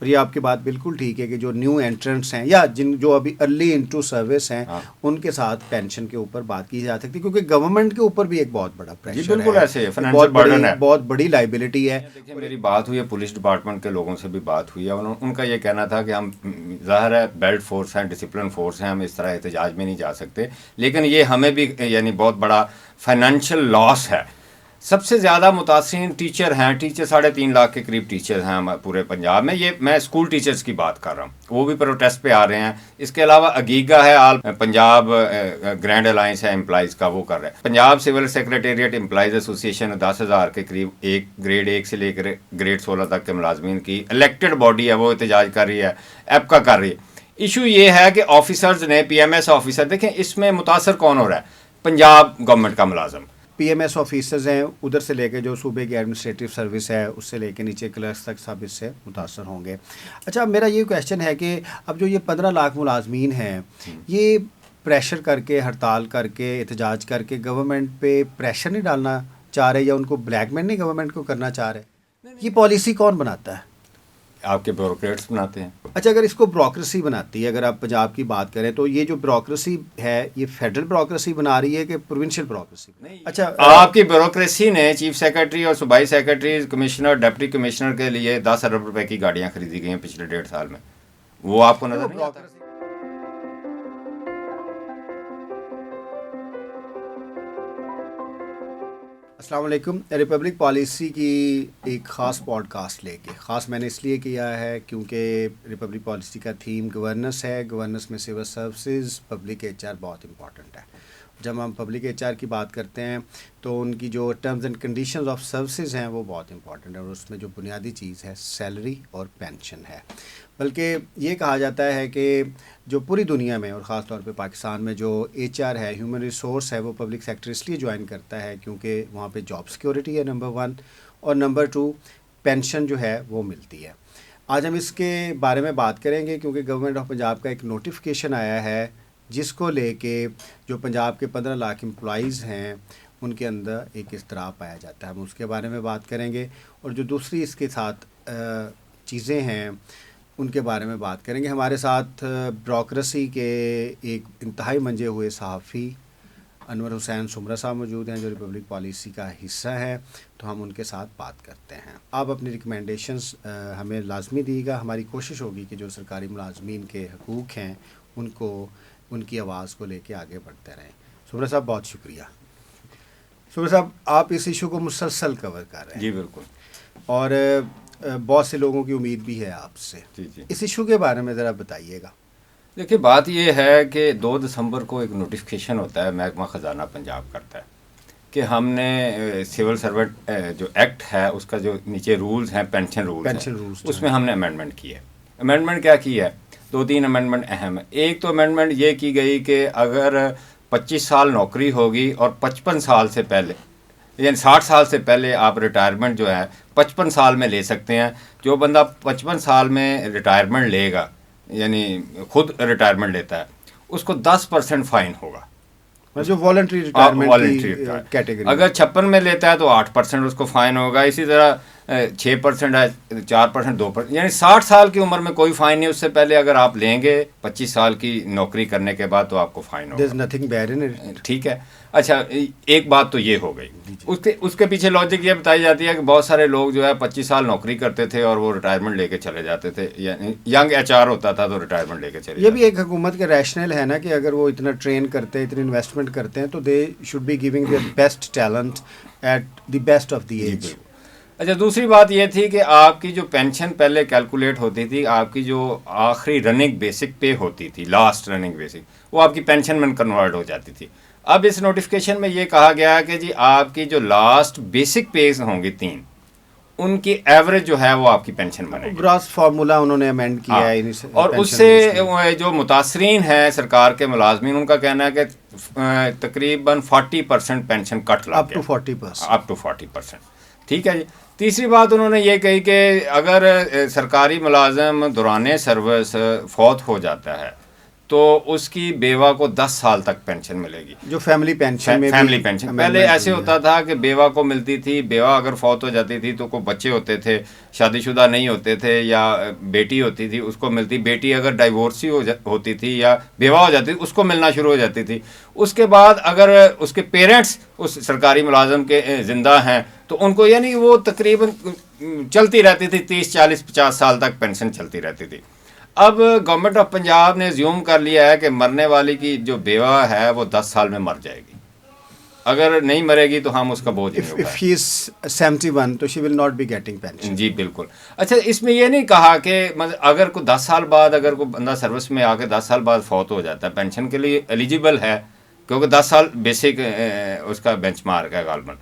اور یہ آپ کی بات بالکل ٹھیک ہے کہ جو نیو انٹرنٹس ہیں یا جو ابھی ارلی انٹو سروس ہیں ان کے ساتھ پینشن کے اوپر بات کی جا سکتی ہے، کیونکہ گورنمنٹ کے اوپر بھی ایک بہت بڑا پریشر ہے، بالکل ایسے فائنینشیل برڈن ہے، بہت بڑی لائبلٹی ہے۔ دیکھیں میری بات ہوئی ہے پولیس ڈپارٹمنٹ کے لوگوں سے بھی بات ہوئی ہے، ان کا یہ کہنا تھا کہ ہم ظاہر ہے بیلٹ فورس ہیں، ڈسپلن فورس ہیں، ہم اس طرح احتجاج میں نہیں جا سکتے، لیکن یہ ہمیں بھی یعنی بہت بڑا فائنینشیل لاس ہے۔ سب سے زیادہ متاثرین ٹیچر ہیں، ٹیچر 3.5 لاکھ کے قریب ٹیچرز ہیں پورے پنجاب میں، یہ میں اسکول ٹیچرز کی بات کر رہا ہوں، وہ بھی پروٹیسٹ پہ آ رہے ہیں۔ اس کے علاوہ اگیگا ہے، آل پنجاب گرینڈ الائنس ہے امپلائیز کا، وہ کر رہے ہیں۔ Punjab civil secretariat employees association 10,000 کے قریب گریڈ 1 سے لے کر گریڈ 16 تک کے ملازمین کی الیکٹڈ باڈی ہے، وہ احتجاج کر رہی ہے، ایپکا کر رہی ہے۔ ایشو یہ ہے کہ آفیسرز نے پی ایم ایس آفیسر، دیکھیں اس میں متاثر کون ہو رہا ہے؟ پنجاب گورنمنٹ کا ملازم۔ پی ایم ایس آفیسرز ہیں ادھر سے لے کے جو صوبے کی ایڈمنسٹریٹو سروس ہے اس سے لے کے نیچے کلرکس تک سب اس سے متاثر ہوں گے۔ اچھا، میرا یہ کویشچن ہے کہ اب جو یہ 15 لاکھ ملازمین ہیں، یہ پریشر کر کے، ہڑتال کر کے، احتجاج کر کے گورنمنٹ پہ پریشر نہیں ڈالنا چاہ رہے یا ان کو بلیک میل نہیں گورنمنٹ کو کرنا چاہ رہے؟ یہ پالیسی کون بناتا ہے؟ آپ کے بیوروکریٹس بناتے ہیں۔ اچھا، اگر اس کو بیوروکریسی بناتی ہے، اگر آپ پنجاب کی بات کریں تو یہ جو بیوروکریسی ہے یہ فیڈرل بیوروکریسی بنا رہی ہے کہ پروونشل بیوروکریسی؟ اچھا، آپ کی بیوروکریسی نے چیف سیکرٹری اور صوبائی سیکرٹری، کمشنر، ڈپٹی کمشنر کے لیے 10 ارب روپے کی گاڑیاں خریدی گئی ہیں پچھلے 1.5 سال میں، وہ آپ کو نظر نہیں آتا؟ السلام علیکم۔ ریپبلک پالیسی کی ایک خاص پوڈ کاسٹ لے کے، خاص میں نے اس لیے کیا ہے کیونکہ ریپبلک پالیسی کا تھیم گورننس ہے، گورننس میں civil services, public H R بہت امپورٹنٹ ہے۔ جب ہم پبلک ایچ آر کی بات کرتے ہیں تو ان کی جو terms and conditions of services ہیں وہ بہت امپورٹنٹ ہے، اور اس میں جو بنیادی چیز ہے سیلری اور پینشن ہے۔ بلکہ یہ کہا جاتا ہے کہ جو پوری دنیا میں اور خاص طور پہ پاکستان میں جو ایچ آر ہے، ہیومن ریسورس ہے، وہ پبلک سیکٹر اس لیے جوائن کرتا ہے کیونکہ وہاں پہ جاب سیکورٹی ہے نمبر 1، اور نمبر 2 پینشن جو ہے وہ ملتی ہے۔ آج ہم اس کے بارے میں بات کریں گے کیونکہ گورنمنٹ آف پنجاب کا ایک نوٹیفیکیشن آیا ہے جس کو لے کے جو پنجاب کے 15 لاکھ امپلائیز ہیں ان کے اندر ایک اضطراب پایا جاتا ہے۔ ہم اس کے بارے میں بات کریں گے، اور جو دوسری اس کے ساتھ چیزیں ہیں ان کے بارے میں بات کریں گے۔ ہمارے ساتھ بیوروکریسی کے ایک انتہائی منجے ہوئے صحافی انور حسین سمرہ صاحب موجود ہیں جو ریپبلک پالیسی کا حصہ ہے، تو ہم ان کے ساتھ بات کرتے ہیں۔ آپ اپنی ریکمنڈیشنز ہمیں لازمی دیے گا، ہماری کوشش ہوگی کہ جو سرکاری ملازمین کے حقوق ہیں ان کو، ان کی آواز کو لے کے آگے بڑھتے رہیں۔ سمرہ صاحب بہت شکریہ۔ سمرہ صاحب، آپ اس ایشو کو مسلسل کور کر رہے ہیں۔ جی بالکل، اور بہت سے لوگوں کی امید بھی ہے آپ سے۔ جی اس ایشو کے بارے میں ذرا بتائیے گا۔ دیکھیے بات یہ ہے کہ 2 دسمبر کو ایک نوٹیفیکیشن ہوتا ہے، محکمہ خزانہ پنجاب کرتا ہے کہ ہم نے سول سرونٹ جو ایکٹ ہے اس کا جو نیچے رولز ہیں، پینشن رولز، اس میں ہم نے امینڈمنٹ کی ہے۔ امینڈمنٹ کیا کی ہے؟ 2-3 امینڈمنٹ اہم ہے۔ ایک تو امینڈمنٹ یہ کی گئی کہ اگر 25 سال نوکری ہوگی اور 55 سال سے پہلے، یعنی 60 سال سے پہلے آپ ریٹائرمنٹ جو ہے 55 سال میں لے سکتے ہیں۔ جو بندہ 55 سال میں ریٹائرمنٹ لے گا، یعنی خود ریٹائرمنٹ لیتا ہے، اس کو 10% فائن ہوگا، جو والنٹری ریٹائرمنٹ کی کیٹیگری۔ اگر 56 میں لیتا ہے تو 8% اس کو فائن ہوگا، اسی طرح 6% ہے، 4%، 2%، یعنی 60 سال کی عمر میں کوئی فائن نہیں۔ اس سے پہلے اگر آپ لیں گے 25 سال کی نوکری کرنے کے بعد تو آپ کو فائن ہوگا۔ There's nothing bad in it. ٹھیک ہے، اچھا ایک بات تو یہ ہو گئی۔ اس کے پیچھے لاجک یہ بتائی جاتی ہے کہ بہت سارے لوگ جو ہے 25 سال نوکری کرتے تھے اور وہ ریٹائرمنٹ لے کے چلے جاتے تھے، یعنی ینگ ایچ آر ہوتا تھا تو ریٹائرمنٹ لے کے چلے جاتے۔ یہ بھی ایک حکومت کے ریشنل ہے نا کہ اگر وہ اتنا ٹرین کرتے ہیں، اتنی انویسٹمنٹ کرتے ہیں تو they should be giving their best talent at the best of the age. اچھا دوسری بات یہ تھی کہ آپ کی جو پینشن پہلے کیلکولیٹ ہوتی تھی، آپ کی جو آخری رننگ بیسک پے ہوتی تھی، لاسٹ رننگ بیسک، وہ آپ کی پینشن میں کنورٹ ہو جاتی تھی۔ اب اس نوٹیفیکیشن میں یہ کہا گیا کہ جی آپ کی جو لاسٹ بیسک پیز ہوں گی 3، ان کی ایوریج جو ہے وہ آپ کی پینشن بنے گی۔ گراس فارمولا انہوں نے امینڈ کیا ہے، اور اس سے جو متاثرین ہیں سرکار کے ملازمین، ان کا کہنا ہے کہ تقریباً 40% پینشن کٹ لگ گیا، اپ ٹو 40%۔ ٹھیک ہے جی۔ تیسری بات انہوں نے یہ کہی کہ اگر سرکاری ملازم دوران سروس فوت ہو جاتا ہے تو اس کی بیوہ کو 10 سال تک پینشن ملے گی. جو فیملی پینشن میں فیملی پینشن پہلے ایسے ہوتا تھا کہ بیوہ کو ملتی تھی, بیوہ اگر فوت ہو جاتی تھی تو کوئی بچے ہوتے تھے, شادی شدہ نہیں ہوتے تھے, یا بیٹی ہوتی تھی اس کو ملتی, بیٹی اگر ڈائیورسی ہوتی تھی یا بیوہ ہو جاتی تھی اس کو ملنا شروع ہو جاتی تھی. اس کے بعد اگر اس کے پیرنٹس اس سرکاری ملازم کے زندہ ہیں تو ان کو یعنی وہ تقریباً چلتی رہتی تھی 30 40 50 سال تک پینشن چلتی رہتی تھی. اب گورنمنٹ آف پنجاب نے زیوم کر لیا ہے کہ مرنے والی کی جو بیوہ ہے وہ 10 سال میں مر جائے گی, اگر نہیں مرے گی تو ہم اس کا بوجھ نہیں if he is 71 تو she will not be getting pension. جی بالکل. اچھا اس میں یہ نہیں کہا کہ اگر کوئی 10 سال بعد اگر کوئی بندہ سروس میں آ کے 10 سال بعد فوت ہو جاتا ہے پینشن کے لیے ایلیجیبل ہے, کیونکہ 10 سال بیسک اس کا بینچ مارک ہے غالباً.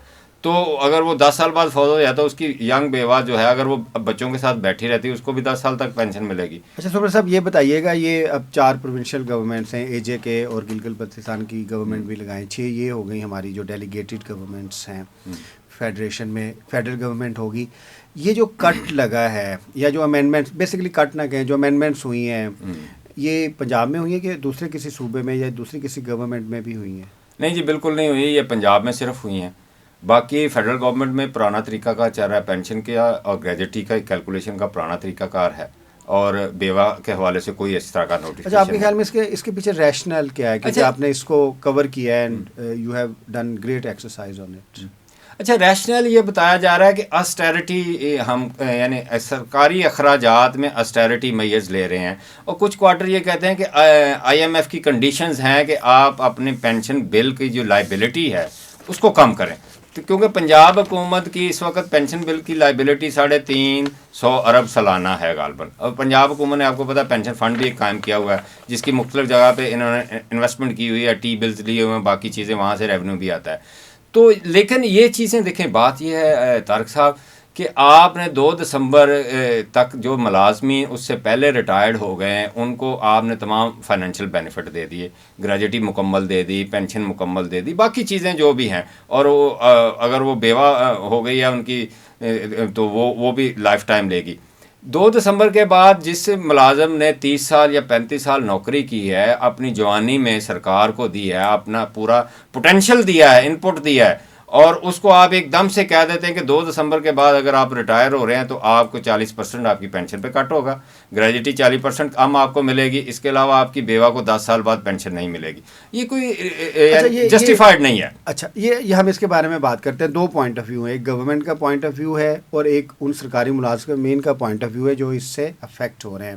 تو اگر وہ 10 سال بعد فوت ہو جاتا ہے اس کی ینگ بیوہ جو ہے اگر وہ بچوں کے ساتھ بیٹھی رہتی ہے اس کو بھی 10 سال تک پینشن ملے گی. اچھا سپر صاحب یہ بتائیے گا, یہ اب 4 پروونشل گورنمنٹس ہیں, اے جے کے اور گلگت بلتستان کی گورنمنٹ بھی لگائیں, 6 یہ ہو گئی ہماری جو ڈیلیگیٹڈ گورنمنٹس ہیں فیڈریشن میں, فیڈرل گورنمنٹ ہوگی. یہ جو کٹ لگا ہے یا جو امینڈمنٹس, بیسیکلی کٹ نہ کہیں, جو امینڈمنٹس ہوئی ہیں یہ پنجاب میں ہوئی ہیں کہ دوسرے کسی صوبے میں یا دوسری کسی گورنمنٹ میں بھی ہوئی ہیں؟ نہیں جی بالکل نہیں ہوئی, یہ پنجاب میں صرف ہوئی ہیں. باقی فیڈرل گورنمنٹ میں پرانا طریقہ کار چل رہا ہے, پینشن کا اور گریجویٹی کا کیلکولیشن کا پرانا طریقہ کار ہے, اور بیوہ کے حوالے سے کوئی اس طرح کا نوٹیفیکیشن. اچھا آپ کے خیال میں اس کے پیچھے ریشنل کیا ہے کہ آپ نے اس کو کور کیا ہے and you have done great exercise on it? اچھا ریشنل یہ بتایا جا رہا ہے کہ اسٹیرٹی ہم یعنی سرکاری اخراجات میں اسٹیرٹی میز لے رہے ہیں, اور کچھ کوارٹر یہ کہتے ہیں کہ آئی ایم ایف کی کنڈیشنز ہیں کہ آپ اپنے پینشن بل کی جو لائبلٹی ہے اس کو کم کریں, کیونکہ پنجاب حکومت کی اس وقت پینشن بل کی لائبلٹی 350 ارب سالانہ ہے غالباً. اور پنجاب حکومت نے آپ کو پتا پینشن فنڈ بھی ایک قائم کیا ہوا ہے جس کی مختلف جگہ پہ انہوں نے انویسٹمنٹ کی ہوئی ہے, ٹی بلز لیے ہوئے ہیں, باقی چیزیں, وہاں سے ریونیو بھی آتا ہے. تو لیکن یہ چیزیں دیکھیں, بات یہ ہے طارق صاحب کہ آپ نے 2 دسمبر تک جو ملازمین اس سے پہلے ریٹائرڈ ہو گئے ہیں ان کو آپ نے تمام فائنینشیل بینیفٹ دے دیے, گریجویٹی مکمل دے دی, پینشن مکمل دے دی, باقی چیزیں جو بھی ہیں, اور وہ اگر وہ بیوہ ہو گئی ہے ان کی تو وہ بھی لائف ٹائم لے گی. 2 دسمبر کے بعد جس ملازم نے 30 سال یا 35 سال نوکری کی ہے, اپنی جوانی میں سرکار کو دی ہے, اپنا پورا پوٹینشیل دیا ہے, ان پٹ دیا ہے, اور اس کو آپ ایک دم سے کہہ دیتے ہیں کہ 2 دسمبر کے بعد اگر آپ ریٹائر ہو رہے ہیں تو آپ کو 40% آپ کی پینشن پہ کٹ ہوگا, گریجویٹی 40% کم آپ کو ملے گی, اس کے علاوہ آپ کی بیوہ کو 10 سال بعد پینشن نہیں ملے گی. یہ کوئی جسٹیفائڈ نہیں ہے. اچھا یہ ہم اس کے بارے میں بات کرتے ہیں. 2 پوائنٹ آف ویو ہیں, ایک گورنمنٹ کا پوائنٹ آف ویو ہے اور ایک ان سرکاری ملازمین کا پوائنٹ آف ویو ہے جو اس سے افیکٹ ہو رہے ہیں.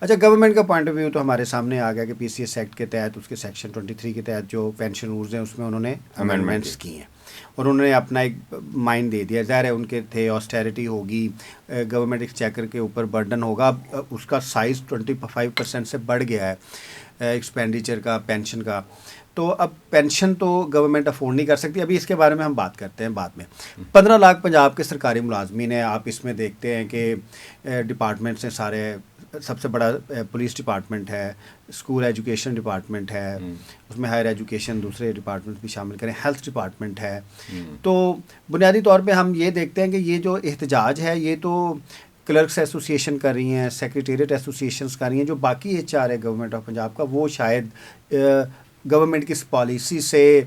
اچھا گورنمنٹ کا پوائنٹ آف ویو تو ہمارے سامنے آ گیا کہ پی سی ایس ایکٹ کے تحت اس کے سیکشن 23 کے تحت جو پینشن رولز ہیں اس میں انہوں نے امینڈمنٹس کی ہیں اور انہوں نے اپنا ایک مائنڈ دے دیا. ظاہر ہے ان کے تھے آسٹیرٹی ہوگی, گورنمنٹ ایکسچیکر کے اوپر برڈن ہوگا, اس کا سائز 25% سے بڑھ گیا ہے ایکسپینڈیچر کا, پینشن کا. تو اب پینشن تو گورنمنٹ افورڈ نہیں کر سکتی. ابھی اس کے بارے میں ہم بات کرتے ہیں بعد میں. 15 لاکھ پنجاب کے سرکاری ملازمین ہیں. آپ اس میں دیکھتے ہیں کہ ڈپارٹمنٹس ہیں سارے, سب سے بڑا پولیس ڈپارٹمنٹ ہے, اسکول ایجوکیشن ڈپارٹمنٹ ہے, اس میں ہائر ایجوکیشن دوسرے ڈپارٹمنٹ بھی شامل کریں, ہیلتھ ڈپارٹمنٹ ہے. تو بنیادی طور پہ ہم یہ دیکھتے ہیں کہ یہ جو احتجاج ہے یہ تو کلرکس ایسوسیشن کر رہی ہیں, سیکریٹریٹ ایسوسیشنز کر رہی ہیں, جو باقی ایچ آر ہے گورنمنٹ آف پنجاب کا وہ شاید گورنمنٹ کی اس پالیسی سے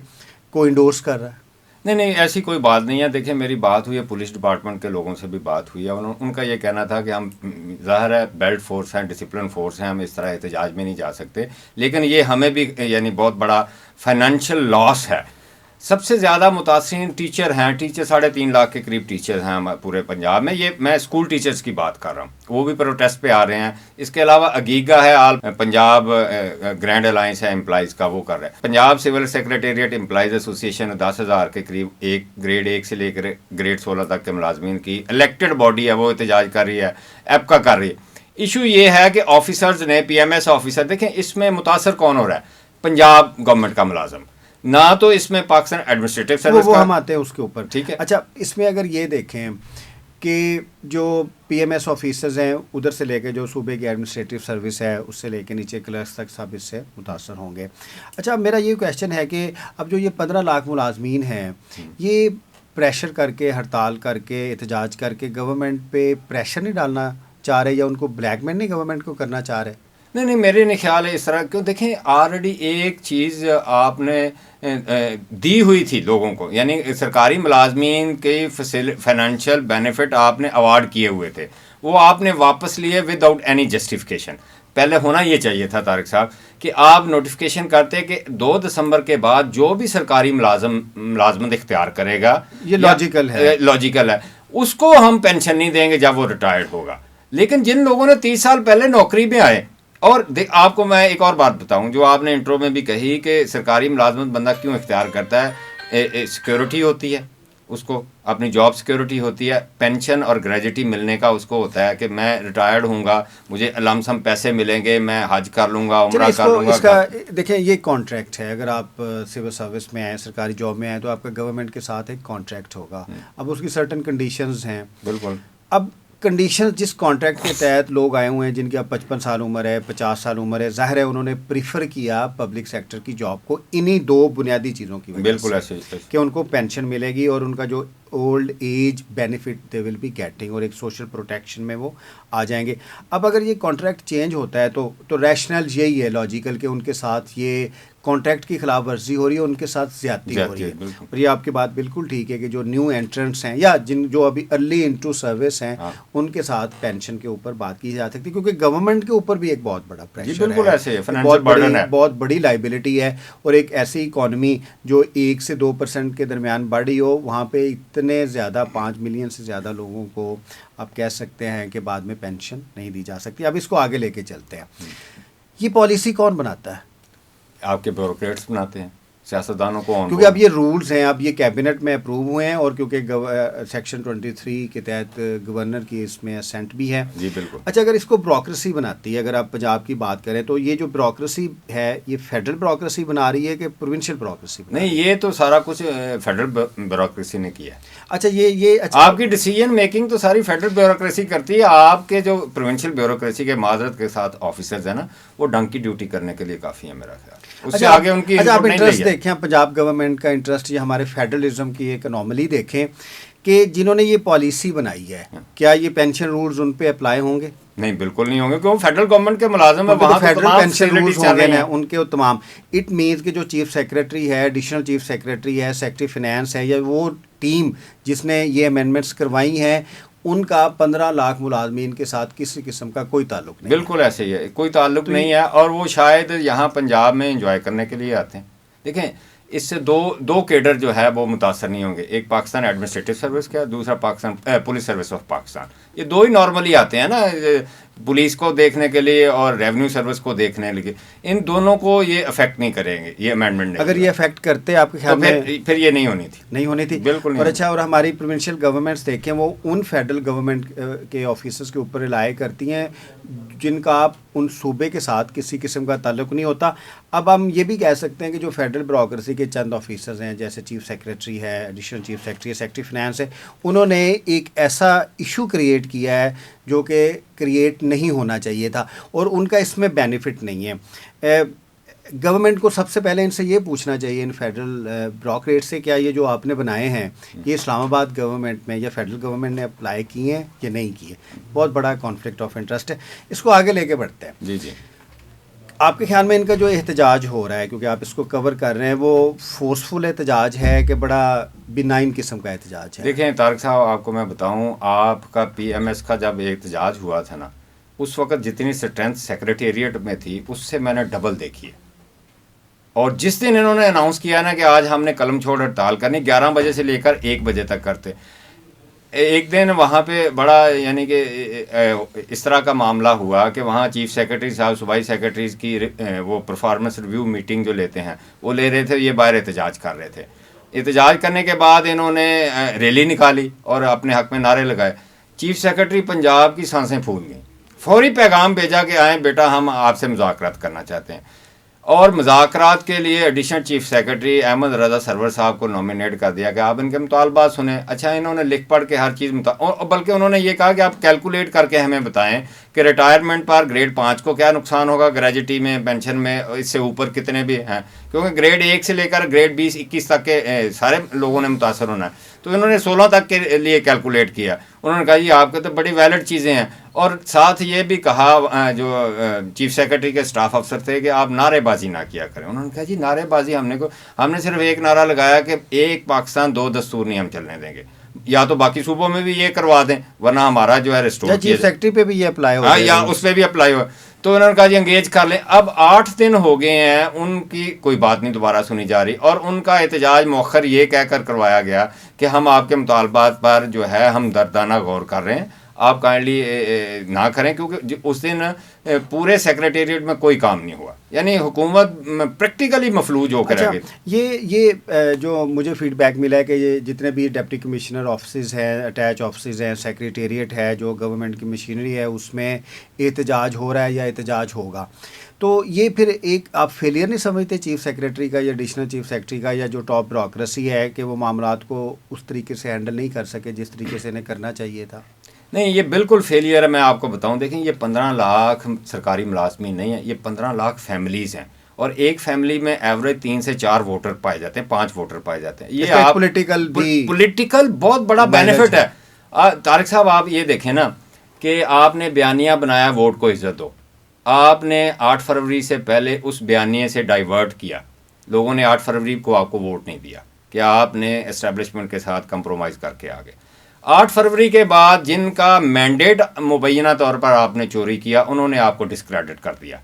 کو انڈورس کر رہا ہے. نہیں ایسی کوئی بات نہیں ہے. دیکھیں میری بات ہوئی ہے پولیس ڈپارٹمنٹ کے لوگوں سے بھی بات ہوئی ہے, ان کا یہ کہنا تھا کہ ہم ظاہر ہے بیلٹ فورس ہیں, ڈسپلن فورس ہیں, ہم اس طرح احتجاج میں نہیں جا سکتے, لیکن یہ ہمیں بھی یعنی بہت بڑا فائنینشیل لاس ہے. سب سے زیادہ متاثرین ٹیچر ہیں, ٹیچر 3.5 لاکھ کے قریب ٹیچر ہیں پورے پنجاب میں. یہ میں اسکول ٹیچرز کی بات کر رہا ہوں, وہ بھی پروٹیسٹ پہ آ رہے ہیں. اس کے علاوہ اگیگا ہے, آل پنجاب گرینڈ الائنس ہے امپلائیز کا, وہ کر رہے ہیں. Punjab civil secretariat employees association 10,000 کے قریب گریڈ 1 سے لے کر گریڈ 16 تک کے ملازمین کی الیکٹڈ باڈی ہے, وہ احتجاج کر رہی ہے, ایپکا کر رہی ہے. ایشو یہ ہے کہ آفیسرز نے پی ایم ایس آفیسر, دیکھیں اس میں متاثر کون ہو رہا ہے, پنجاب گورنمنٹ کا ملازم, نہ تو اس میں پاکستان ایڈمنسٹریٹو سروس وہ ہم آتے ہیں اس کے اوپر. ٹھیک ہے. اچھا اس میں اگر یہ دیکھیں کہ جو پی ایم ایس آفیسرز ہیں ادھر سے لے کے جو صوبے کی ایڈمنسٹریٹو سروس ہے اس سے لے کے نیچے کلرکس تک سب اس سے متاثر ہوں گے. اچھا میرا یہ کویشچن ہے کہ اب جو یہ 15 لاکھ ملازمین ہیں یہ پریشر کر کے, ہڑتال کر کے, احتجاج کر کے گورنمنٹ پہ پریشر نہیں ڈالنا چاہ رہے, یا ان کو بلیک میل نہیں گورنمنٹ کو کرنا چاہ رہے؟ نہیں میرے نہیں خیال ہے اس طرح. کیوں دیکھیں آلریڈی ایک چیز آپ نے دی ہوئی تھی لوگوں کو, یعنی سرکاری ملازمین کے فائنینشیل بینیفٹ آپ نے ایوارڈ کیے ہوئے تھے, وہ آپ نے واپس لیے ود آؤٹ اینی جسٹیفیکیشن. پہلے ہونا یہ چاہیے تھا طارق صاحب کہ آپ نوٹیفیکیشن کرتے کہ 2 دسمبر کے بعد جو بھی سرکاری ملازمت اختیار کرے گا, یہ لاجیکل ہے, اس کو ہم پینشن نہیں دیں گے جب وہ ریٹائرڈ ہوگا. لیکن جن لوگوں نے 30 سال پہلے نوکری میں آئے, اور آپ کو میں ایک اور بات بتاؤں جو آپ نے انٹرو میں بھی کہی کہ سرکاری ملازمت بندہ کیوں اختیار کرتا ہے, سیکیورٹی ہوتی ہے اس کو, اپنی جاب سیکیورٹی ہوتی ہے, پینشن اور گریجوٹی ملنے کا اس کو ہوتا ہے کہ میں ریٹائرڈ ہوں گا, مجھے لم سم پیسے ملیں گے, میں حج کر لوں گا, عمرہ کر لوں گا. اس کا دیکھیں یہ کانٹریکٹ ہے, اگر آپ سول سروس میں آئیں, سرکاری جاب میں آئیں, تو آپ کا گورنمنٹ کے ساتھ ایک کانٹریکٹ ہوگا. اب اس کی سرٹن کنڈیشنز ہیں. بالکل. اب کنڈیشن جس کانٹریکٹ کے تحت لوگ آئے ہوئے ہیں جن کی اب 55 سال عمر ہے, 50 سال عمر ہے, ظاہر ہے انہوں نے پریفر کیا پبلک سیکٹر کی جاب کو انہی 2 بنیادی چیزوں کی وجہ سے. بالکل ایسے کہ ان کو پینشن ملے گی اور ان کا جو old age benefit they will be getting, اور ایک سوشل پروٹیکشن میں وہ آ جائیں گے. اب اگر یہ کانٹریکٹ چینج ہوتا ہے تو ریشنل یہی ہے, لاجیکل, کہ ان کے ساتھ یہ کانٹریکٹ کی خلاف ورزی ہو رہی ہے, ان کے ساتھ زیادتی ہو رہی ہے. اور یہ آپ کی بات بالکل ٹھیک ہے کہ جو نیو انٹرنٹس ہیں یا جو ابھی ارلی انٹو سروس ہیں, ان کے ساتھ پینشن کے اوپر بات کی جا سکتی ہے, کیونکہ گورنمنٹ کے اوپر بھی ایک بہت بڑا پریشر ہے, بہت بڑی لائبلٹی ہے. اور ایک ایسی اکانومی جو 1 سے 2% کے درمیان بڑھی ہو, وہاں پہ اتنے زیادہ 5 ملین سے زیادہ لوگوں کو آپ کہہ سکتے ہیں کہ بعد میں پینشن نہیں دی جا سکتی. اب اس کو آگے لے کے چلتے ہیں. یہ پالیسی کون بناتا ہے؟ آپ کے بیوروکریٹس بناتے ہیں, سیاستدانوں کو. کیونکہ اب یہ رولز ہیں, اب یہ کیبنٹ میں اپروو ہوئے ہیں, اور کیونکہ سیکشن 23 کے تحت گورنر کی اس میں اسینٹ بھی ہے. جی بالکل. اچھا, اگر اس کو بیوروکریسی بناتی ہے, اگر آپ پنجاب کی بات کریں, تو یہ جو بیوروکریسی ہے یہ فیڈرل بیوروکریسی بنا رہی ہے کہ پروونشل بیوروکریسی؟ نہیں, یہ تو سارا کچھ فیڈرل بیوروکریسی نے کیا ہے. اچھا, یہ آپ کی ڈیسیجن میکنگ تو ساری فیڈرل بیوروکریسی کرتی ہے. آپ کے جو پروونشل بیوروکریسی کے معذرت کے ساتھ آفیسرز ہیں نا, وہ ڈنگ کی ڈیوٹی کرنے کے لیے کافی ہے میرا خیال. اس سے آگے ان کی آپ انٹرسٹ دیکھیں, پنجاب گورنمنٹ کا انٹرسٹ, یہ ہمارے فیڈرلزم کی ایک انوملی دیکھیں کہ جنہوں نے یہ پالیسی بنائی ہے, کیا یہ پینشن رولز ان پہ اپلائی ہوں گے؟ نہیں, بالکل نہیں ہوں گے, کیونکہ فیڈرل گورنمنٹ کے ملازم ہیں, وہاں فیڈرل پینشن رولز ہوں گے نا ان کے تمام. اٹ مینز کہ جو چیف سیکرٹری ہے, ایڈیشنل چیف سیکرٹری ہے, سیکرٹری فائنانس ہے, یا وہ ٹیم جس نے یہ امینڈمنٹس کروائی ہیں, ان کا 15 لاکھ ملازمین کے ساتھ کسی قسم کا کوئی تعلق نہیں. بالکل ایسے ہی ہے, کوئی تعلق نہیں ہے, اور وہ شاید یہاں پنجاب میں انجوائے کرنے کے لیے آتے ہیں. دیکھیں, اس سے دو کیڈر جو ہے وہ متاثر نہیں ہوں گے. ایک پاکستان ایڈمنسٹریٹو سروس کا, دوسرا Pakistan police service of Pakistan. یہ 2 ہی نارملی آتے ہیں نا پولیس کو دیکھنے کے لیے اور ریونیو سروس کو دیکھنے کے لیے. ان دونوں کو یہ افیکٹ نہیں کریں گے یہ امینڈمنٹ. اگر یہ افیکٹ کرتے آپ کے خیال میں پھر یہ نہیں ہونی تھی. بالکل. اور اچھا, اور ہماری پروونشل گورنمنٹس دیکھیں, وہ ان فیڈرل گورنمنٹ کے آفیسرس کے اوپر ریلائی کرتی ہیں جن کا ان صوبے کے ساتھ کسی قسم کا تعلق نہیں ہوتا. اب ہم یہ بھی کہہ سکتے ہیں کہ جو فیڈرل بیوروکریسی کے چند آفیسرز ہیں, جیسے چیف سیکرٹری ہے, ایڈیشنل چیف سیکرٹری ہے, سیکرٹری فائنانس ہے, انہوں نے ایک ایسا ایشو کریٹ کیا ہے جو کہ کریٹ نہیں ہونا چاہیے تھا, اور ان کا اس میں بینیفٹ نہیں ہے. گورنمنٹ کو سب سے پہلے ان سے یہ پوچھنا چاہیے, ان فیڈرل بیوروکریٹ سے, کیا یہ جو آپ نے بنائے ہیں یہ اسلام آباد گورنمنٹ میں یا فیڈرل گورنمنٹ نے اپلائی کیے ہیں یا نہیں کیے؟ بہت بڑا کانفلکٹ آف انٹرسٹ ہے. اس کو آگے لے کے بڑھتے ہیں. جی جی. آپ کے خیال میں ان کا جو احتجاج ہو رہا ہے, کیونکہ آپ اس کو کور کر رہے ہیں, وہ فورسفل احتجاج ہے کہ بڑا بنائن قسم کا احتجاج ہے؟ دیکھیں طارق صاحب, آپ کو میں بتاؤں, آپ کا PMS کا جب احتجاج ہوا تھا نا, اس وقت جتنی اسٹرینتھ سیکریٹریٹ میں تھی اس سے میں نے ڈبل دیکھی ہے. اور جس دن انہوں نے اناؤنس کیا نا کہ آج ہم نے قلم چھوڑ ہڑتال کرنی, 11 بجے سے لے کر 1 بجے تک کرتے. ایک دن وہاں پہ بڑا یعنی کہ اس طرح کا معاملہ ہوا کہ وہاں چیف سیکرٹری صاحب صوبائی سیکرٹریز کی وہ پرفارمنس ریویو میٹنگ جو لیتے ہیں وہ لے رہے تھے, یہ باہر احتجاج کر رہے تھے. احتجاج کرنے کے بعد انہوں نے ریلی نکالی اور اپنے حق میں نعرے لگائے. چیف سیکرٹری پنجاب کی سانسیں پھول گئیں, فوری پیغام بھیجا کہ آئیں بیٹا, ہم آپ سے مذاکرات کرنا چاہتے ہیں. اور مذاکرات کے لیے additional chief secretary Ahmad Raza سرور صاحب کو نامینیٹ کر دیا کہ آپ ان کے مطالبات سنیں. اچھا, انہوں نے لکھ پڑھ کے ہر چیز بلکہ انہوں نے یہ کہا کہ آپ کیلکولیٹ کر کے ہمیں بتائیں کہ ریٹائرمنٹ پر گریڈ 5 کو کیا نقصان ہوگا, گریجوٹی میں, پینشن میں, اس سے اوپر کتنے بھی ہیں, کیونکہ گریڈ 1 سے لے کر گریڈ 20-21 تک کے سارے لوگوں نے متاثر ہونا ہے. تو تو انہوں نے 16 تک کے لیے کیلکولیٹ کیا. انہوں نے کہا یہ آپ کے تو بڑی ویلڈ چیزیں ہیں. اور ساتھ یہ بھی کہا جو چیف سیکرٹری کے اسٹاف افسر تھے کہ آپ نعرے بازی نہ کیا کریں. انہوں نے کہا جی نعرے بازی ہم نے صرف ایک نعرہ لگایا کہ ایک پاکستان 2 دستور نہیں ہم چلنے دیں گے, یا تو باقی صوبوں میں بھی یہ کروا دیں ورنہ ہمارا جو ہے ریسٹور کیا چیف سیکرٹری پہ بھی یہ اپلائی ہو یا اس پہ بھی اپلائی ہو. تو انہوں نے کہا جی انگیج کر لیں. اب 8 دن ہو گئے ہیں, ان کی کوئی بات نہیں دوبارہ سنی جا رہی, اور ان کا احتجاج مؤخر یہ کہہ کر کروایا گیا کہ ہم آپ کے مطالبات پر جو ہے ہم دردانہ غور کر رہے ہیں, آپ کائنڈلی نہ کریں, کیونکہ اس دن پورے سیکریٹریٹ میں کوئی کام نہیں ہوا. یعنی حکومت پریکٹیکلی مفلوج ہو کر رہ گئی. یہ جو مجھے فیڈ بیک ملا ہے کہ یہ جتنے بھی ڈپٹی کمشنر آفسز ہیں, اٹیچ آفسز ہیں, سیکریٹریٹ ہے, جو گورنمنٹ کی مشینری ہے, اس میں احتجاج ہو رہا ہے یا احتجاج ہوگا, تو یہ پھر ایک آپ فیلئر نہیں سمجھتے چیف سیکریٹری کا یا ایڈیشنل چیف سیکریٹری کا یا جو ٹاپ بیوروکریسی ہے کہ وہ معاملات کو اس طریقے سے ہینڈل نہیں کر سکے جس طریقے سے انہیں کرنا چاہیے تھا؟ نہیں, یہ بالکل فیلئر ہے. میں آپ کو بتاؤں, دیکھیں یہ 15 لاکھ سرکاری ملازمین نہیں ہیں, یہ 15 لاکھ فیملیز ہیں, اور ایک فیملی میں ایوریج 3 سے 4 ووٹر پائے جاتے ہیں, 5 ووٹر پائے جاتے ہیں. یہ آپ پولیٹیکل بہت بڑا بینیفٹ ہے. طارق صاحب آپ یہ دیکھیں نا کہ آپ نے بیانیہ بنایا ووٹ کو عزت دو, آپ نے 8 فروری سے پہلے اس بیانیے سے ڈائیورٹ کیا, لوگوں نے 8 فروری کو آپ کو ووٹ نہیں دیا کہ آپ نے اسٹیبلشمنٹ کے ساتھ کمپرومائز کر کے آگے. 8 فروری کے بعد جن کا مینڈیٹ مبینہ طور پر آپ نے چوری کیا, انہوں نے آپ کو ڈسکریڈٹ کر دیا,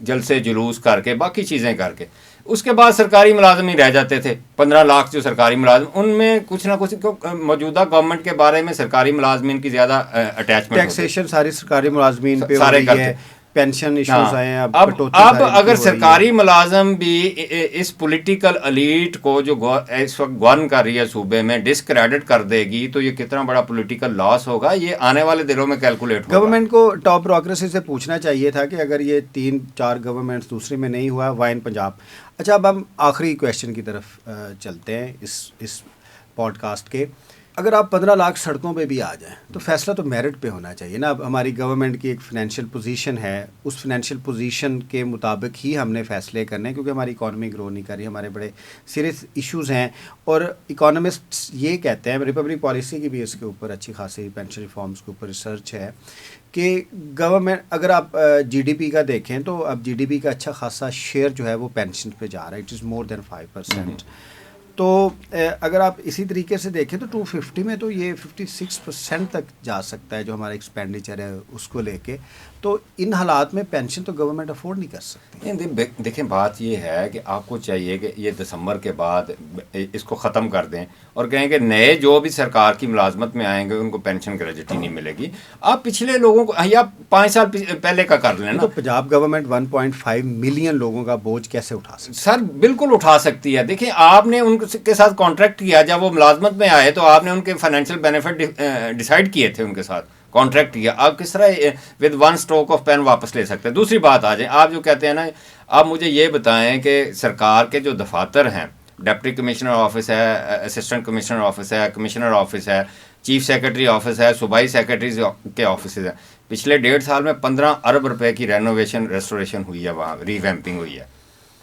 جلسے جلوس کر کے باقی چیزیں کر کے. اس کے بعد سرکاری ملازم ہی رہ جاتے تھے, 15 لاکھ جو سرکاری ملازم, ان میں کچھ نہ کچھ موجودہ گورنمنٹ کے بارے میں سرکاری ملازمین کی زیادہ اٹیچمنٹ, ٹیکسیشن ساری سرکاری ملازمین پہ سارے کرتے ہے, پینشن ایشوز آئے ہیں. اب اگر سرکاری ملازم بھی اس پولیٹیکل الیٹ کو جو اس وقت گورن کر رہی ہے صوبے میں ڈسکریڈٹ کر دے گی, تو یہ کتنا بڑا پولیٹیکل لاس ہوگا, یہ آنے والے دنوں میں کیلکولیٹ ہوگا. گورنمنٹ کو ٹاپ بیوروکریسی سے پوچھنا چاہیے تھا کہ اگر یہ 3-4 گورنمنٹس دوسری میں نہیں ہوا, وائے ان پنجاب. اچھا, اب ہم آخری کویشچن کی طرف چلتے ہیں اس پوڈ کاسٹ کے. اگر آپ 15 لاکھ سڑکوں پہ بھی آ جائیں تو فیصلہ تو میرٹ پہ ہونا چاہیے نا. اب ہماری گورنمنٹ کی ایک فائنینشیل پوزیشن ہے, اس فائنینشیل پوزیشن کے مطابق ہی ہم نے فیصلے کرنے ہیں, کیونکہ ہماری اکانومی گرو نہیں کر رہی, ہمارے بڑے سیریس ایشوز ہیں. اور اکانومسٹس یہ کہتے ہیں, ریپبلک پالیسی کی بھی اس کے اوپر اچھی خاصی پینشن ریفارمز کے اوپر ریسرچ ہے کہ گورنمنٹ, اگر آپ جی ڈی پی کا دیکھیں تو اب جی ڈی پی کا اچھا خاصا شیئر جو ہے وہ پینشن پہ جا رہا ہے, اٹ از مور دین 5%. تو اگر آپ اسی طریقے سے دیکھیں تو 250 میں تو یہ 56% تک جا سکتا ہے جو ہمارا ایکسپینڈیچر ہے اس کو لے کے. تو ان حالات میں پینشن تو گورنمنٹ افورڈ نہیں کر سکتی. دیکھیں بات یہ ہے کہ آپ کو چاہیے کہ یہ دسمبر کے بعد اس کو ختم کر دیں اور کہیں کہ نئے جو بھی سرکار کی ملازمت میں آئیں گے ان کو پینشن گریجوٹی نہیں ملے گی. آپ پچھلے لوگوں کو یا 5 سال پہلے کا کر لیں نا. تو پنجاب گورنمنٹ 1.5 ملین لوگوں کا بوجھ کیسے اٹھا سکتی؟ سر بالکل اٹھا سکتی ہے. دیکھیں آپ نے ان کے ساتھ کانٹریکٹ کیا, جب وہ ملازمت میں آئے تو آپ نے ان کے فائنینشیل بینیفٹ ڈیسائیڈ کیے تھے, ان کے ساتھ کانٹریکٹ کیا. آپ کس طرح with one stroke of pen واپس لے سکتے ہیں؟ دوسری بات آ جائیں, آپ جو کہتے ہیں نا, آپ مجھے یہ بتائیں کہ سرکار کے جو دفاتر ہیں, ڈپٹی کمشنر آفس ہے, اسسٹنٹ کمشنر آفس ہے, کمشنر آفس ہے, چیف سیکرٹری آفس ہے, صوبائی سیکرٹریز کے آفسز ہیں, پچھلے 1.5 سال میں 15 ارب روپے کی رینوویشن ریسٹوریشن ہوئی ہے, وہاں ریویمپنگ ہوئی ہے.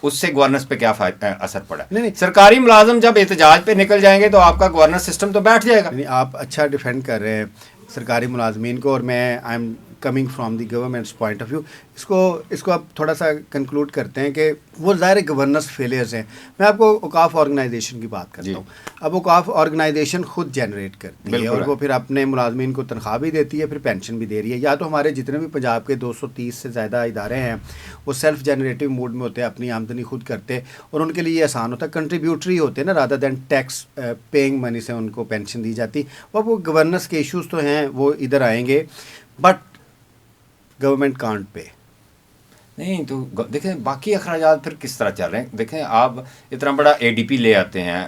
اس سے گورننس پہ کیا اثر پڑا؟ نہیں, سرکاری ملازم جب احتجاج پہ نکل جائیں گے تو آپ کا گورننس سسٹم تو بیٹھ جائے گا. آپ اچھا ڈیفینڈ کر رہے ہیں سرکاری ملازمین کو, اور میں I am coming from the government's point of view. اس کو اب تھوڑا سا کنکلوڈ کرتے ہیں کہ وہ ظاہر گورننس فیلیئرز ہیں. میں آپ کو اوقاف آرگنائزیشن کی بات کرتا ہوں. اب اوقاف آرگنائزیشن خود جنریٹ کرتی ہے اور وہ پھر اپنے ملازمین کو تنخواہ بھی دیتی ہے, پھر پینشن بھی دے رہی ہے. یا تو ہمارے جتنے بھی پنجاب کے 230 سے زیادہ ادارے ہیں وہ سیلف جنریٹو موڈ میں ہوتے ہیں, اپنی آمدنی خود کرتے, اور ان کے لیے یہ آسان ہوتا ہے, کنٹریبیوٹری ہوتے ہیں نا, رادر دین ٹیکس پیئنگ منی سے ان کو پینشن دی جاتی. وہ گورننس کے ایشوز تو ہیں, وہ ادھر آئیں گے, بٹ گورنمنٹ کانٹ پے. نہیں تو دیکھیں باقی اخراجات پھر کس طرح چل رہے ہیں. دیکھیں آپ اتنا بڑا اے ڈی پی لے آتے ہیں,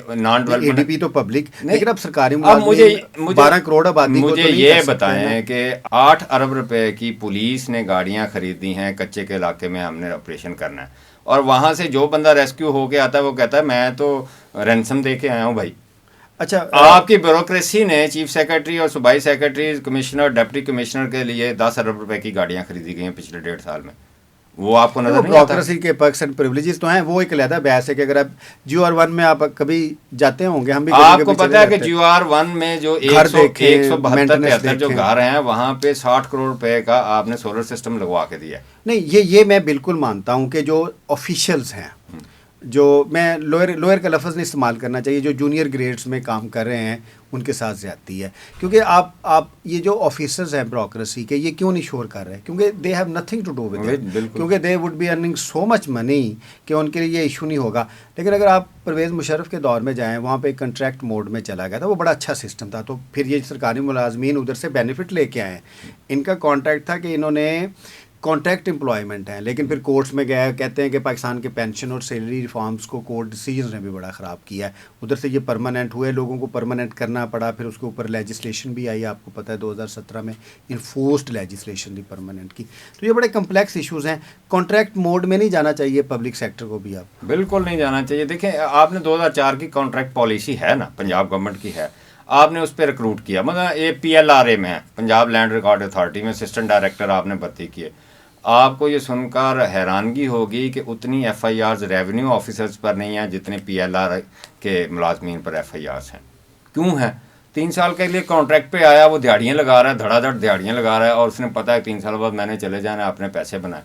نان ڈیولپمنٹ اے ڈی پی تو پبلک, لیکن اب سرکاری مجھے 12 کروڑ آبادی کو مجھے یہ بتائیں کہ 8 ارب روپے کی پولیس نے گاڑیاں خریدی ہیں, کچے کے علاقے میں ہم نے آپریشن کرنا ہے, اور وہاں سے جو بندہ ریسکیو ہو کے آتا ہے وہ کہتا ہے میں تو رینسم دے کے آیا ہوں بھائی. اچھا, آپ کی بیوروکریسی نے چیف سیکرٹری اور صوبائی سیکرٹری, کمشنر, ڈپٹی کمشنر کے لیے 10 ارب روپے کی گاڑیاں خریدی گئی ہیں پچھلے 1.5 سال میں. وہ آپ کو نظر نہیں آتا. بیوروکریسی کے پرکس اینڈ پریویلیجز تو ہیں، وہ ایک علیحدہ بحث ہے کہ اگر آپ جیو آر 1 میں آپ کبھی جاتے ہوں گے، ہم بھی آپ کو پتا ہے کہ جیو آر 1 میں جو 172 جو گھر ہیں وہاں پہ 60 کروڑ روپے کا آپ نے سولر سسٹم لگوا کے دیا ہے. نہیں، یہ میں بالکل مانتا ہوں کہ جو آفیشیلز ہیں، جو میں لوئر کا لفظ نہیں استعمال کرنا چاہیے، جو جونیئر گریڈز میں کام کر رہے ہیں ان کے ساتھ زیادتی ہے. کیونکہ آپ یہ جو آفیسرز ہیں بیوروکریسی کے، یہ کیوں نہیں شور کر رہے؟ کیونکہ they have nothing to do with it, کیونکہ they would be earning so much money کہ ان کے لیے یہ ایشو نہیں ہوگا. لیکن اگر آپ پرویز مشرف کے دور میں جائیں، وہاں پہ کنٹریکٹ موڈ میں چلا گیا تھا، وہ بڑا اچھا سسٹم تھا. تو پھر یہ سرکاری ملازمین ادھر سے بینیفٹ لے کے آئے ہیں. ان کا کانٹریکٹ تھا کہ انہوں نے کانٹریکٹ امپلائمنٹ ہیں، لیکن پھر کورٹس میں گئے، کہتے ہیں کہ پاکستان کے پینشن اور سیلری ریفارمز کو کورٹ ڈیسیجنز نے بھی بڑا خراب کیا ہے. ادھر سے یہ پرماننٹ ہوئے، لوگوں کو پرماننٹ کرنا پڑا، پھر اس کے اوپر لیجسلیشن بھی آئی، آپ کو پتہ ہے 2017 میں انفورسڈ لیجسلیشن دی پرماننٹ کی. تو یہ بڑے کمپلیکس ایشوز ہیں. کانٹریکٹ موڈ میں نہیں جانا چاہیے پبلک سیکٹر کو بھی. آپ بالکل نہیں جانا چاہیے. دیکھیں آپ نے 2004 کی کانٹریکٹ پالیسی ہے نا، پنجاب گورنمنٹ کی ہے، آپ نے اس پہ ریکروٹ کیا. مطلب یہ PLRA میں ہے، پنجاب لینڈ ریکارڈ اتھارٹی میں اسسٹنٹ ڈائریکٹر آپ نے بھرتی کیے. آپ کو یہ سن کر حیرانگی ہوگی کہ اتنی FIRs ریونیو آفیسرز پر نہیں ہیں جتنے PLR کے ملازمین پر FIRs ہیں. کیوں ہیں؟ 3 سال کے لیے کانٹریکٹ پہ آیا، وہ دیہڑیاں لگا رہا ہے، دھڑا دھڑ دیہڑیاں لگا رہا ہے، اور اس نے پتا ہے 3 سال بعد میں نے چلے جانا، اپنے پیسے بنائے.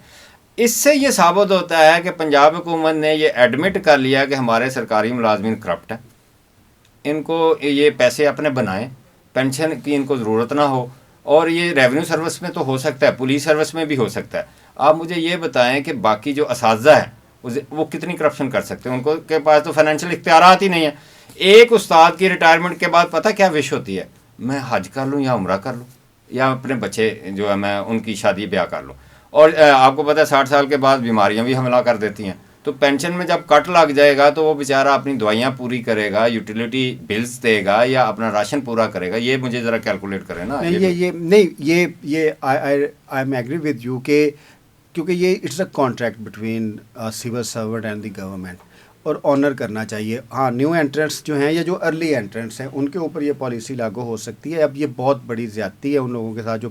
اس سے یہ ثابت ہوتا ہے کہ پنجاب حکومت نے یہ ایڈمٹ کر لیا کہ ہمارے سرکاری ملازمین کرپٹ ہیں، ان کو یہ پیسے اپنے بنائیں، پینشن کی ان کو ضرورت نہ ہو. اور یہ ریونیو سروس میں تو ہو سکتا ہے، پولیس سروس میں بھی ہو سکتا ہے. آپ مجھے یہ بتائیں کہ باقی جو اساتذہ ہیں وہ کتنی کرپشن کر سکتے ہیں؟ ان کو کے پاس تو فائنینشیل اختیارات ہی نہیں ہیں. ایک استاد کی ریٹائرمنٹ کے بعد پتہ کیا وش ہوتی ہے؟ میں حج کر لوں یا عمرہ کر لوں، یا اپنے بچے جو ہے میں ان کی شادی بیاہ کر لوں. اور آپ کو پتہ ہے 60 سال کے بعد بیماریاں بھی حملہ کر دیتی ہیں. تو پینشن میں جب کٹ لگ جائے گا تو وہ بیچارہ اپنی دوائیاں پوری کرے گا، یوٹیلیٹی بلز دے گا، یا اپنا راشن پورا کرے گا؟ یہ مجھے ذرا کیلکولیٹ کرے نا. یہ I am agree with you کہ کیونکہ یہ it's a contract between civil servant and the government, اور آنر کرنا چاہیے. ہاں، نیو انٹرنٹس جو ہیں یا جو ارلی انٹرنٹس ہیں ان کے اوپر یہ پالیسی لاگو ہو سکتی ہے. اب یہ بہت بڑی زیادتی ہے ان لوگوں کے ساتھ جو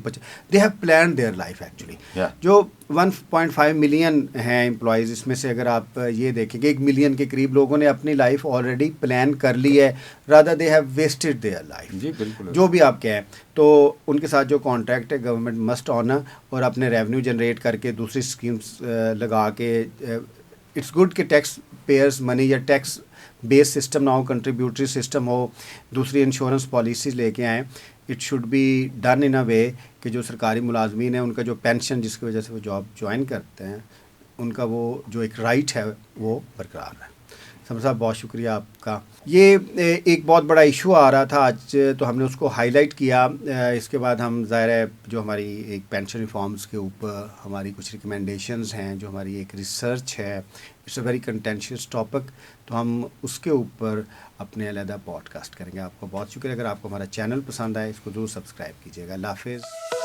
they have planned their life actually. جو 1.5 ملین ہیں امپلائیز، اس میں سے اگر آپ یہ دیکھیں کہ 1 ملین کے قریب لوگوں نے اپنی لائف آلریڈی پلان کر لی ہے، rather they have wasted their life. جی بالکل، جو بھی آپ کہیں. تو ان کے ساتھ جو کانٹریکٹ ہے گورنمنٹ مسٹ آنر، اور اپنے ریونیو جنریٹ کر کے دوسری اسکیمس لگا کے. اٹس گڈ کہ ٹیکس پیئرز منی یا ٹیکس بیس سسٹم نہ ہو، کنٹریبیوٹری سسٹم ہو، دوسری انشورنس پالیسیز لے کے آئیں. It should be done in a way کہ جو سرکاری ملازمین ہیں ان کا جو پینشن جس کی وجہ سے وہ جاب جوائن کرتے ہیں، ان کا وہ جو ایک رائٹ ہے وہ برقرار ہے. سمر صاحب بہت شکریہ آپ کا. یہ ایک بہت بڑا ایشو آ رہا تھا آج، تو ہم نے اس کو ہائی لائٹ کیا. اس کے بعد ہم ظاہر ہے جو ہماری ایک پینشن ریفارمز کے اوپر ہماری کچھ ریکمنڈیشنز ہیں، جو ہماری ایک ریسرچ ہے، it's a very contentious topic, تو ہم اس کے اوپر اپنے علیحدہ پوڈ کاسٹ کریں گے. آپ کا بہت شکریہ. اگر آپ کو ہمارا چینل پسند آئے اس کو ضرور سبسکرائب کیجیے گا. اللہ حافظ.